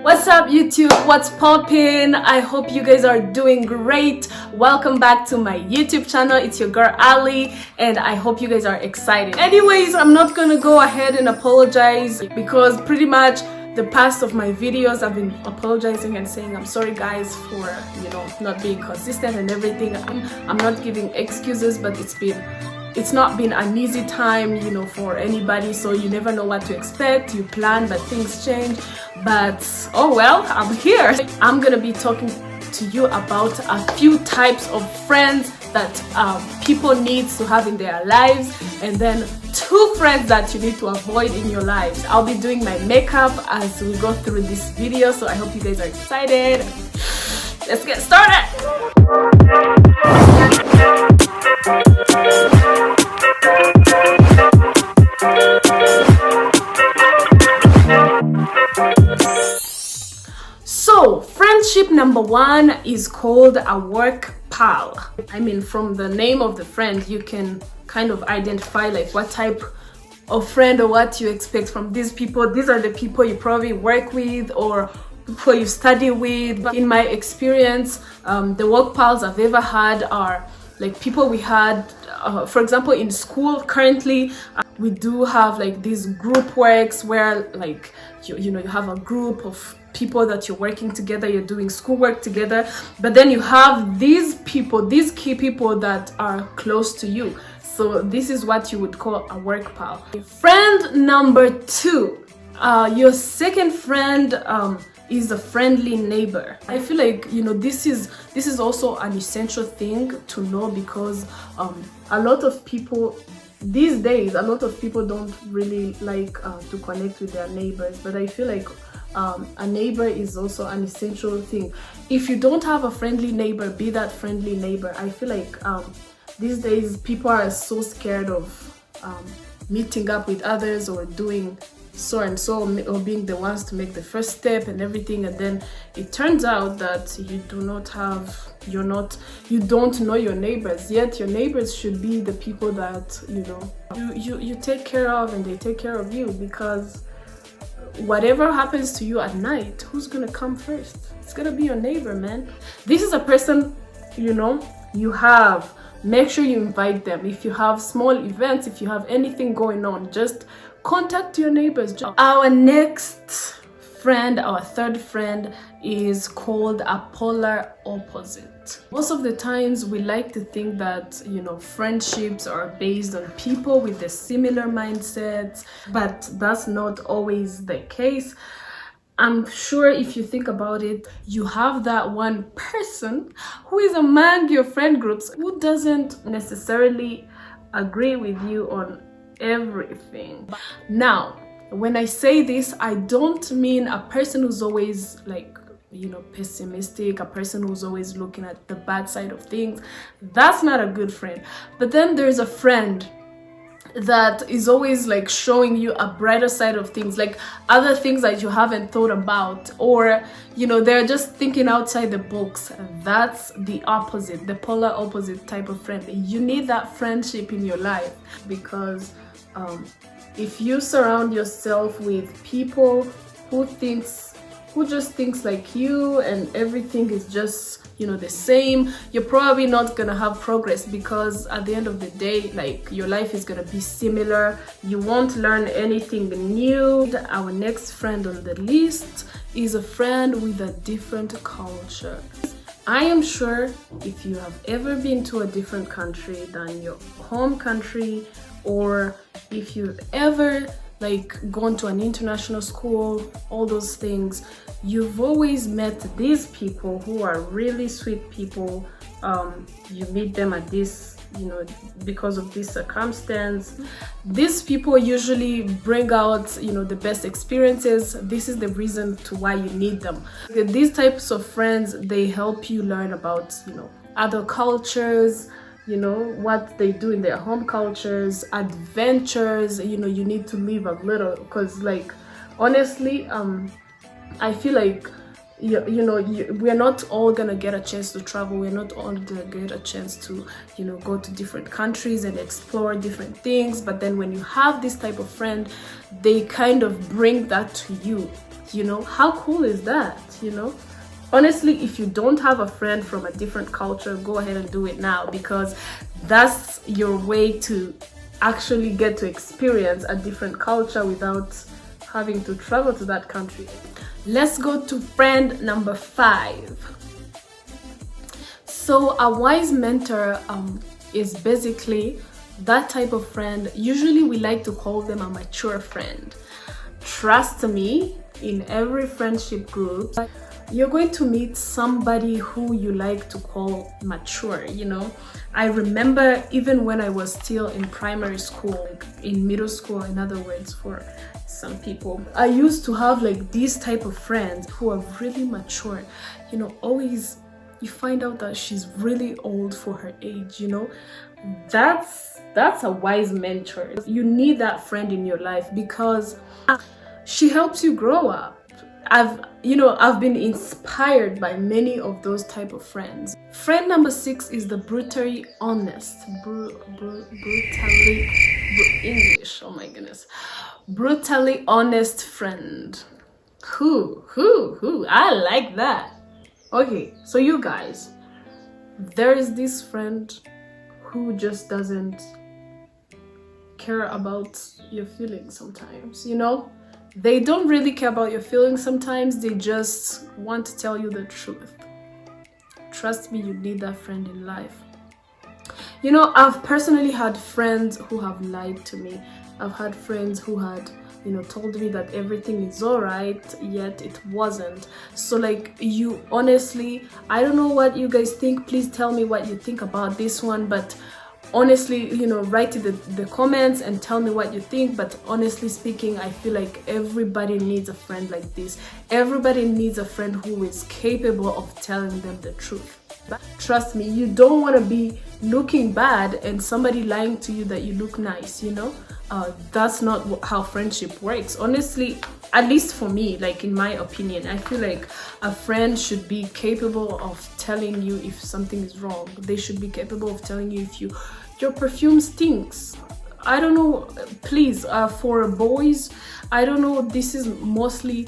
What's up YouTube? What's poppin'? I hope you guys are doing great. Welcome back to my YouTube channel. It's your girl Ali and I hope you guys are excited. Anyways, I'm not gonna go ahead and apologize because pretty much the past of my videos I've been apologizing and saying I'm sorry guys for not being consistent and everything. I'm not giving excuses, but it's not been an easy time for anybody, so you never know what to expect. You plan but things change, but oh well, I'm here. I'm gonna be talking to you about a few types of friends that people need to have in their lives, and then 2 friends that you need to avoid in your lives. I'll be doing my makeup as we go through this video, so I hope you guys are excited. Let's get started. So, friendship number 1 is called a work pal. I mean, from the name of the friend, you can kind of identify like what type of friend or what you expect from these people. These are the people you probably work with or people you study with. But in my experience, the work pals I've ever had are like people we had, for example, in school. Currently, we do have like these group works where like you have a group of people that you're working together, you're doing schoolwork together, but then you have these people, these key people that are close to you. So this is what you would call a work pal. Friend number 2, your second friend is a friendly neighbor. I feel like this is also an essential thing to know, because a lot of people these days, a lot of people don't really like to connect with their neighbors, but I feel like a neighbor is also an essential thing. If you don't have a friendly neighbor, be that friendly neighbor. I feel like these days people are so scared of meeting up with others or doing so and so, or being the ones to make the first step and everything, and then it turns out that you don't know your neighbors, yet your neighbors should be the people that you take care of and they take care of you, because whatever happens to you at night, who's gonna come first? It's gonna be your neighbor, man. This is a person you have. Make sure you invite them. If you have small events, if you have anything going on, just contact your neighbors. Our next friend, our third friend, is called a polar opposite. Most of the times we like to think that friendships are based on people with the similar mindsets, but that's not always the case. I'm sure if you think about it, you have that one person who is among your friend groups who doesn't necessarily agree with you on everything. Now, when I say this, I don't mean a person who's always like pessimistic, a person who's always looking at the bad side of things. That's not a good friend. But then there's a friend that is always like showing you a brighter side of things, like other things that you haven't thought about, or they're just thinking outside the box. That's the opposite, the polar opposite type of friend. You need that friendship in your life, because if you surround yourself with people who just thinks like you and everything is just the same, you're probably not gonna have progress, because at the end of the day, like, your life is gonna be similar. You won't learn anything new. Our next friend on the list is a friend with a different culture. I am sure if you have ever been to a different country than your home country, or if you've ever gone to an international school, all those things, you've always met these people who are really sweet people. You meet them at this, because of this circumstance. These people usually bring out, the best experiences. This is the reason to why you need them. These types of friends, they help you learn about, other cultures, what they do in their home cultures, adventures. You need to live a little, because honestly, I feel like we're not all gonna get a chance to travel. We're not all gonna get a chance to go to different countries and explore different things. But then when you have this type of friend, they kind of bring that to you. You know, how cool is that? You know, honestly, if you don't have a friend from a different culture, go ahead and do it now, because that's your way to actually get to experience a different culture without having to travel to that country. Let's go to friend number 5. So a wise mentor is basically that type of friend. Usually we like to call them a mature friend. Trust me, in every friendship group, you're going to meet somebody who you like to call mature, you know. I remember even when I was still in primary school, in middle school, in other words, for some people, I used to have like these type of friends who are really mature, you know. Always you find out that she's really old for her age, you know. That's a wise mentor. You need that friend in your life because she helps you grow up. I've been inspired by many of those type of friends. Friend number 6 is the brutally honest. English, oh my goodness. Brutally honest friend. Who? I like that. Okay, so you guys, there is this friend who just doesn't care about your feelings sometimes, you know. They don't really care about your feelings sometimes. They just want to tell you the truth. Trust me, you need that friend in life. You know, I've personally had friends who have lied to me. I've had friends who had, you know, told me that everything is all right, yet it wasn't. So like, you honestly, I don't know what you guys think. Please tell me what you think about this one, but honestly, you know, write in the comments and tell me what you think. But honestly speaking, I feel like everybody needs a friend like this. Everybody needs a friend who is capable of telling them the truth. Trust me, you don't want to be looking bad and somebody lying to you that you look nice, you know. That's not how friendship works, honestly. At least for me, like in my opinion, I feel like a friend should be capable of telling you if something is wrong. They should be capable of telling you if your perfume stinks. I don't know, please, for boys, I don't know, this is mostly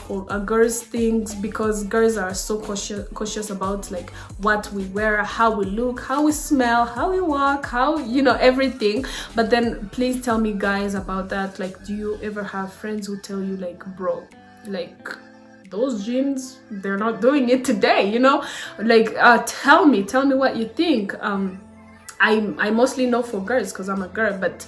for girls things, because girls are so cautious about like what we wear, how we look, how we smell, how we walk, how, you know, everything. But then please tell me guys about that. Like, do you ever have friends who tell you like, bro, like those jeans, they're not doing it today, you know? Like, tell me what you think. I mostly know for girls because I'm a girl, but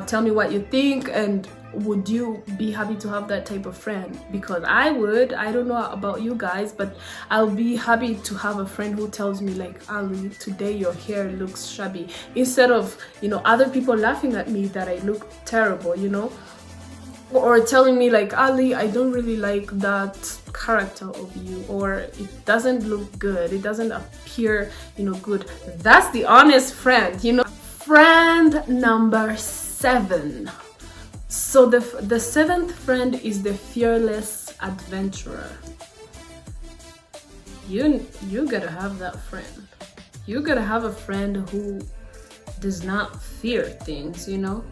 tell me what you think, and would you be happy to have that type of friend? Because I would. I don't know about you guys, but I'll be happy to have a friend who tells me like, Ali, today your hair looks shabby, instead of, you know, other people laughing at me that I look terrible, you know, or telling me like, Ali, I don't really like that character of you, or it doesn't look good, it doesn't appear, you know, good. That's the honest friend, you know. Friend number 7. So the 7th friend is the fearless adventurer. You gotta have that friend. You gotta have a friend who does not fear things, you know.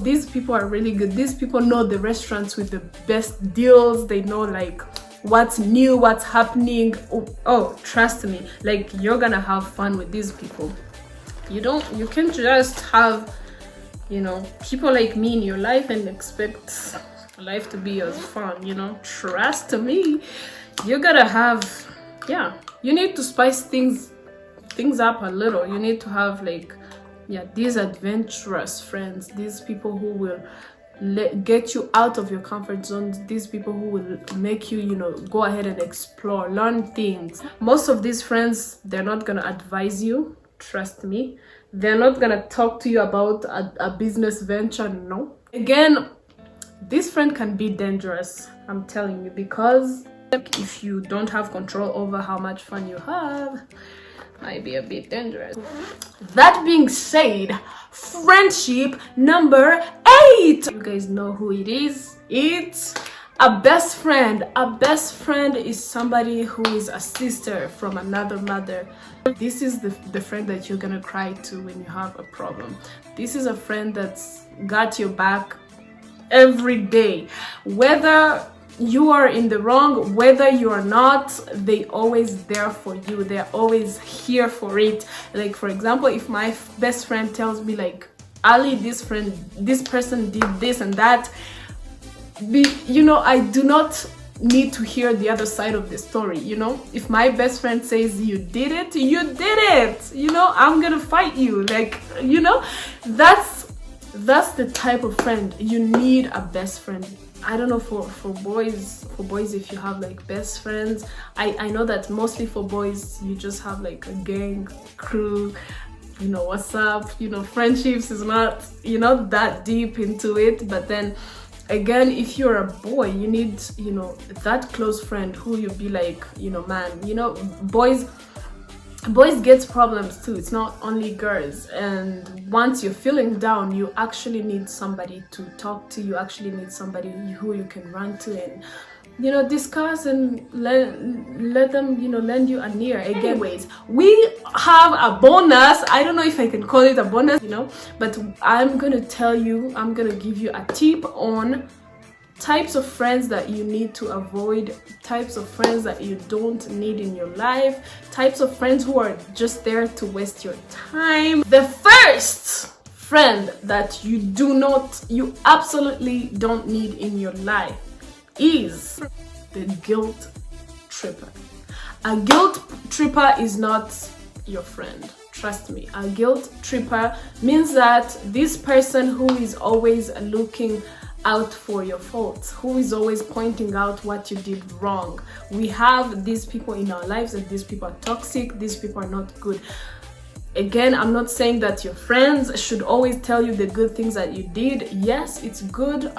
These people are really good. These people know the restaurants with the best deals. They know like what's new, what's happening. Oh, trust me, like you're gonna have fun with these people. You can't just have, you know, people like me in your life and expect life to be as fun, you know. Trust me, you gotta have, yeah, you need to spice things up a little. You need to have like, yeah, these adventurous friends, these people who will get you out of your comfort zone, these people who will make you, you know, go ahead and explore, learn things. Most of these friends, they're not gonna advise you, trust me. They're not gonna talk to you about a business venture, no. Again, this friend can be dangerous, I'm telling you, because if you don't have control over how much fun you have, might be a bit dangerous. That being said, friendship number 8. You guys know who it is. It's a best friend. A best friend is somebody who is a sister from another mother. This is the friend that you're gonna cry to when you have a problem. This is a friend that's got your back every day, whether you are in the wrong, whether you are not, they always there for you. They're always here for it. Like, for example, if my best friend tells me like, Ali, this person did this and that, I do not need to hear the other side of the story. If my best friend says you did it, I'm gonna fight you. Like, that's the type of friend you need. A best friend. I don't know for boys if you have like best friends. I know that mostly for boys you just have like a gang, crew, what's up, friendships is not that deep into it. But then again, if you're a boy, you need that close friend who you'll be like, man, boys get problems too. It's not only girls. And once you're feeling down, you actually need somebody to talk to. You actually need somebody who you can run to and discuss and let them lend you an ear. Anyways, we have a bonus. I don't know if I can call it a bonus, but I'm gonna give you a tip on types of friends that you need to avoid, types of friends that you don't need in your life, types of friends who are just there to waste your time. The first friend that you absolutely don't need in your life is the guilt tripper. A guilt tripper is not your friend. Trust me. A guilt tripper means that this person who is always looking out for your faults, who is always pointing out what you did wrong. We have these people in our lives, and these people are toxic. These people are not good. Again, I'm not saying that your friends should always tell you the good things that you did. Yes, it's good.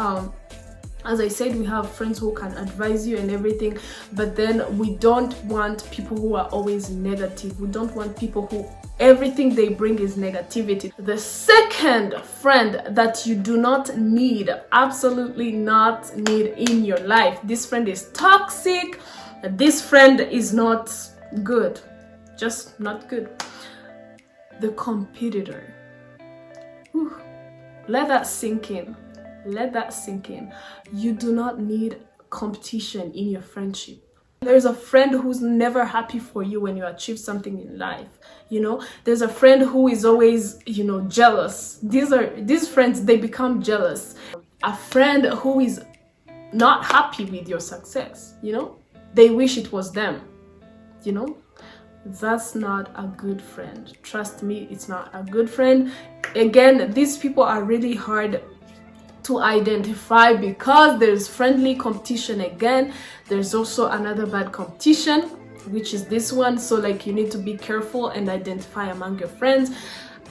As I said, we have friends who can advise you and everything, but then we don't want people who are always negative. We don't want people who everything they bring is negativity. The second friend that you do not need, absolutely not need in your life. This friend is toxic. This friend is not good. Just not good. The competitor. Whew. Let that sink in. Let that sink in. You do not need competition in your friendship. There's a friend who's never happy for you when you achieve something in life. There's a friend who is always, jealous. These friends, they become jealous. A friend who is not happy with your success, they wish it was them, That's not a good friend. Trust me, it's not a good friend. Again, these people are really hard to identify because there's friendly competition. Again, there's also another bad competition, which is this one. So like, you need to be careful and identify among your friends.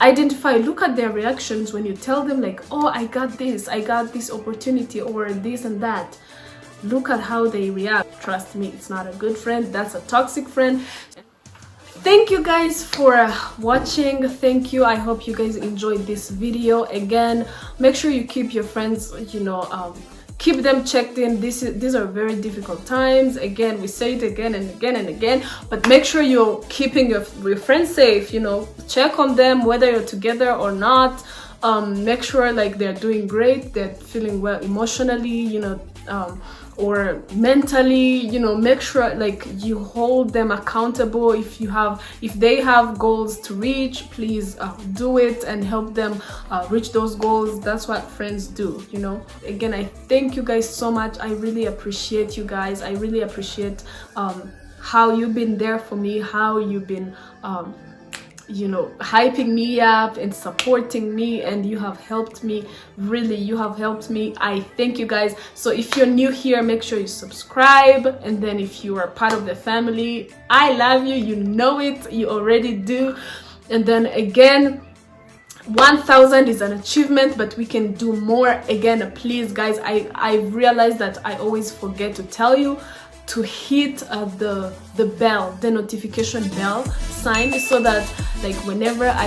Look at their reactions when you tell them like, oh, I got this opportunity or this and that. Look at how they react. Trust me, it's not a good friend. That's a toxic friend. Thank you guys for watching. Thank you. I hope you guys enjoyed this video. Again, make sure you keep your friends, keep them checked in. These are very difficult times. Again, we say it again and again and again, but make sure you're keeping your friends safe. Check on them whether you're together or not. Make sure like they're doing great, they're feeling well emotionally, or mentally. Make sure like you hold them accountable. If they have goals to reach, please do it and help them reach those goals. That's what friends do. Again, I thank you guys so much. I really appreciate you guys. I really appreciate how you've been there for me, how you've been hyping me up and supporting me, and you have helped me. Really, you have helped me. I thank you guys. So if you're new here, make sure you subscribe, and then if you are part of the family, I love you. You know it, you already do. And then again, 1,000 is an achievement, but we can do more. Again, please guys, I realize that I always forget to tell you to hit the bell, the notification bell sign, so that like whenever I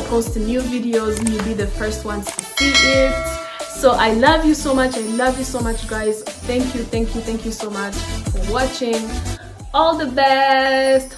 post new videos, you'll be the first ones to see it. So I love you so much. I love you so much, guys. Thank you so much for watching. All the best.